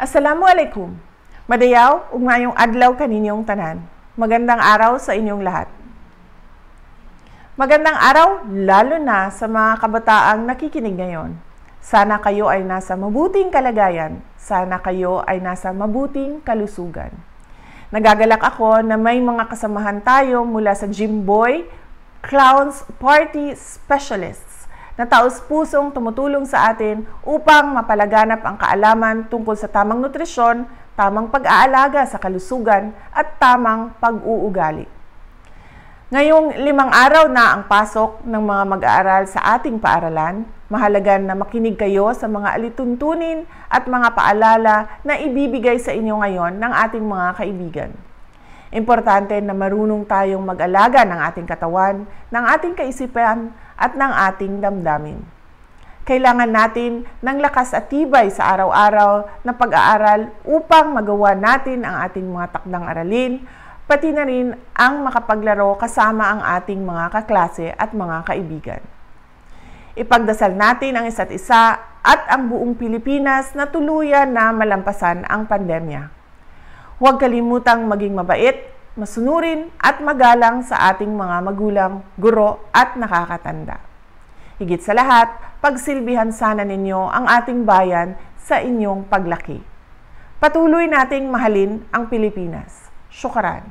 Assalamualaikum. Madayaw, ug maayong adlaw kaninyong tanan. Magandang araw sa inyong lahat. Magandang araw lalo na sa mga kabataang nakikinig ngayon. Sana kayo ay nasa mabuting kalagayan. Sana kayo ay nasa mabuting kalusugan. Nagagalak ako na may mga kasamahan tayo mula sa Jimboy Clowns Party Specialists na taos-pusong tumutulong sa atin upang mapalaganap ang kaalaman tungkol sa tamang nutrisyon, tamang pag-aalaga sa kalusugan, at tamang pag-uugali. Ngayong 5 araw na ang pasok ng mga mag-aaral sa ating paaralan, mahalaga na makinig kayo sa mga alituntunin at mga paalala na ibibigay sa inyo ngayon ng ating mga kaibigan. Importante na marunong tayong mag-alaga ng ating katawan, ng ating kaisipan, at ng ating damdamin. Kailangan natin ng lakas at tibay sa araw-araw na pag-aaral upang magawa natin ang ating mga takdang aralin, pati na rin ang makapaglaro kasama ang ating mga kaklase at mga kaibigan. Ipagdasal natin ang isa't isa at ang buong Pilipinas na tuluyan na malampasan ang pandemya. Huwag kalimutang maging mabait, masunurin at magalang sa ating mga magulang, guro at nakakatanda. Higit sa lahat, pagsilbihan sana ninyo ang ating bayan sa inyong paglaki. Patuloy nating mahalin ang Pilipinas. Syukran.